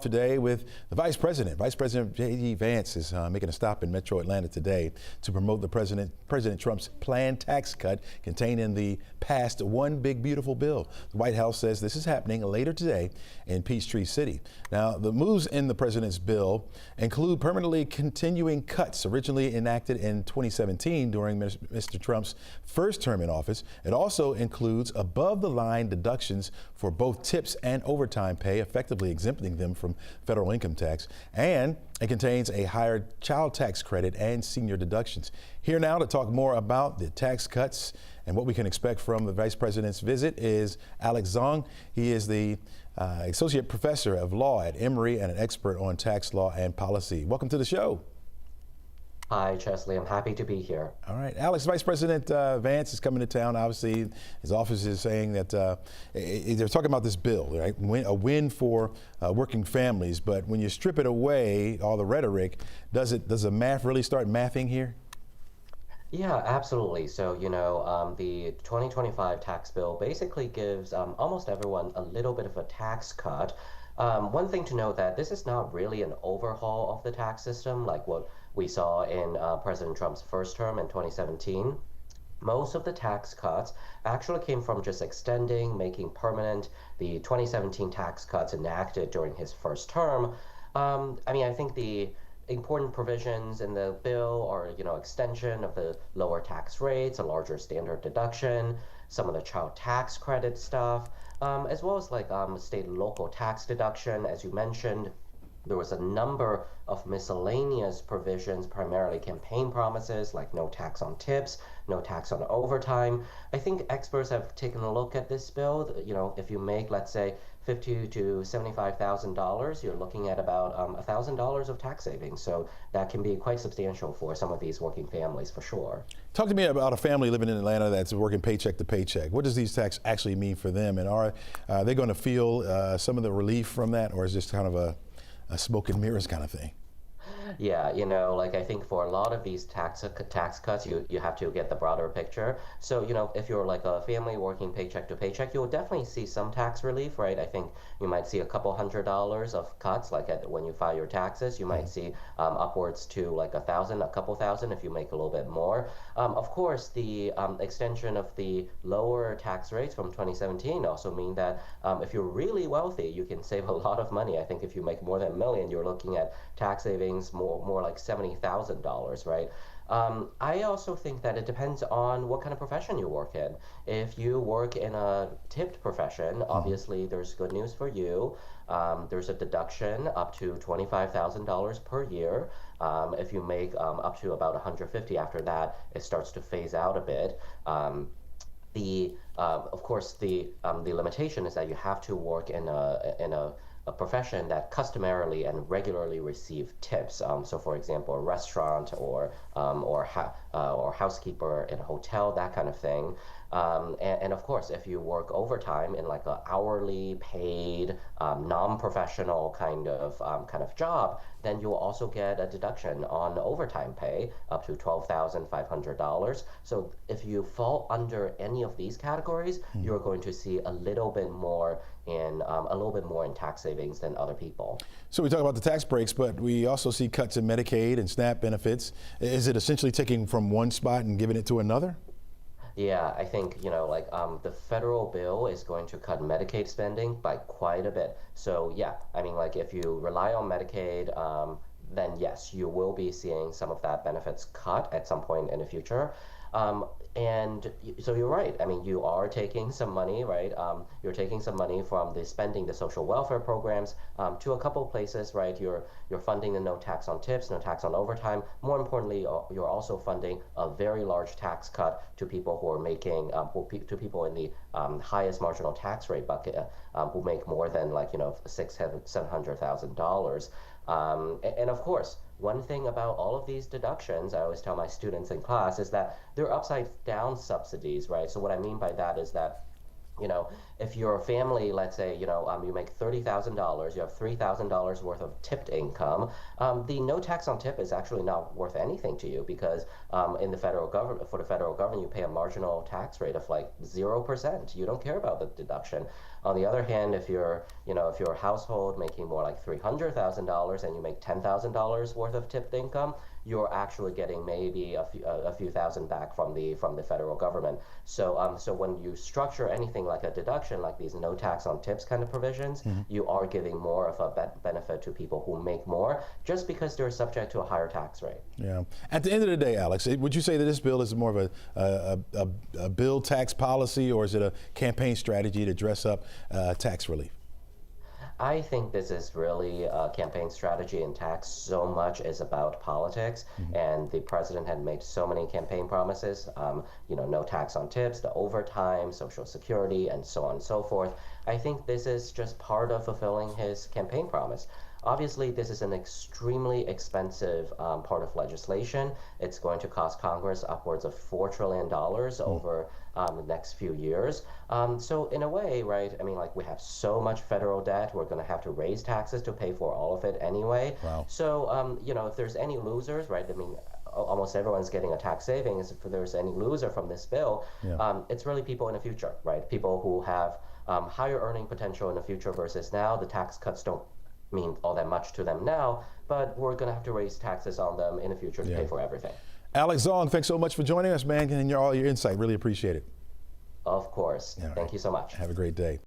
Today with the Vice President. Vice President J.D. Vance is making a stop in Metro Atlanta today to promote President Trump's planned tax cut contained in the passed One Big Beautiful Bill. The White House says this is happening later today in Peachtree City. Now, the moves in the president's bill include permanently continuing cuts originally enacted in 2017 during Mr. Trump's first term in office. It also includes above-the-line deductions for both tips and overtime pay, effectively exempting them from federal income tax, and it contains a higher child tax credit and senior deductions. Here now to talk more about the tax cuts and what we can expect from the Vice President's visit is Zhang. He is the Associate Professor of Law at Emory and an expert on tax law and policy. Welcome to the show. Hi, Chesley. I'm happy to be here. All right. Alex, Vice President Vance is coming to town. Obviously, his office is saying that they're talking about this bill, right? A win for working families. But when you strip it away, all the rhetoric, does the math really start mathing here? Yeah, absolutely. So, the 2025 tax bill basically gives almost everyone a little bit of a tax cut. One thing to note that this is not really an overhaul of the tax system like what we saw in President Trump's first term in 2017. Most of the tax cuts actually came from just extending, making permanent the 2017 tax cuts enacted during his first term. I think the important provisions in the bill are, extension of the lower tax rates, a larger standard deduction, some of the child tax credit stuff, as well as state and local tax deduction, as you mentioned. There was a number of miscellaneous provisions, primarily campaign promises like no tax on tips, no tax on overtime. I think experts have taken a look at this bill. If you make, let's say, $50,000 to $75,000, you're looking at about $1,000 of tax savings. So that can be quite substantial for some of these working families, for sure. Talk to me about a family living in Atlanta that's working paycheck to paycheck. What does these tax actually mean for them? And are they going to feel some of the relief from that, or is this kind of a smoke and mirrors kind of thing? Yeah, I think for a lot of these tax cuts, you have to get the broader picture. So, if you're like a family working paycheck to paycheck, you'll definitely see some tax relief, right? I think you might see a couple $100s of cuts, when you file your taxes. You might see upwards to like $1,000, a couple thousand if you make a little bit more. Of course, the extension of the lower tax rates from 2017 also mean that if you're really wealthy, you can save a lot of money. I think if you make more than $1 million, you're looking at tax savings more like $70,000, right? I also think that it depends on what kind of profession you work in. If you work in a tipped profession, obviously there's good news for you. There's a deduction up to $25,000 per year. If you make up to about $150,000 after that, it starts to phase out a bit. Of course, the limitation is that you have to work in a profession that customarily and regularly receive tips. So, for example, a restaurant or housekeeper in a hotel, that kind of thing. And of course, if you work overtime in like an hourly paid, non-professional kind of job, then you'll also get a deduction on overtime pay up to $12,500. So if you fall under any of these categories, you're going to see a little bit more in tax savings than other people. So we talk about the tax breaks, but we also see cuts in Medicaid and SNAP benefits. Is it essentially taking from one spot and giving it to another? Yeah, I think, the federal bill is going to cut Medicaid spending by quite a bit. So, yeah, if you rely on Medicaid, then yes, you will be seeing some of that benefits cut at some point in the future. And so you're right. You are taking some money, right? You're taking some money from the social welfare programs to a couple of places, right? You're funding the no tax on tips, no tax on overtime. More importantly, you're also funding a very large tax cut to people who are making, to people in the highest marginal tax rate bucket, who make more than $700,000. And of course, one thing about all of these deductions, I always tell my students in class, is that they're upside down subsidies, right? So what I mean by that is that if your family, let's say, you make $30,000, you have $3,000 worth of tipped income, the no tax on tip is actually not worth anything to you because in the federal government, you pay a marginal tax rate of like 0%. You don't care about the deduction. On the other hand, if you're a household making more like $300,000 and you make $10,000 worth of tipped income, you're actually getting maybe a few thousand back from the federal government. So when you structure anything like a deduction, like these no tax on tips kind of provisions, you are giving more of a benefit to people who make more, just because they're subject to a higher tax rate. Yeah. At the end of the day, Alex, would you say that this bill is more of a bill tax policy, or is it a campaign strategy to dress up tax relief? I think this is really a campaign strategy, and tax so much is about politics. And the president had made so many campaign promises, no tax on tips, the overtime, Social Security, and so on and so forth. I think this is just part of fulfilling his campaign promise. Obviously, this is an extremely expensive part of legislation. It's going to cost Congress upwards of $4 trillion over the next few years. So in a way, right, I mean, like, we have so much federal debt, we're going to have to raise taxes to pay for all of it anyway. Wow. So, if there's any losers, right, I mean, almost everyone's getting a tax savings. If there's any loser from this bill, it's really people in the future, right? People who have higher earning potential in the future versus now. The tax cuts don't mean all that much to them now, but we're going to have to raise taxes on them in the future to pay for everything. Alex Zhang, thanks so much for joining us, man, and all your insight. Really appreciate it. Of course. Thank you so much. Have a great day.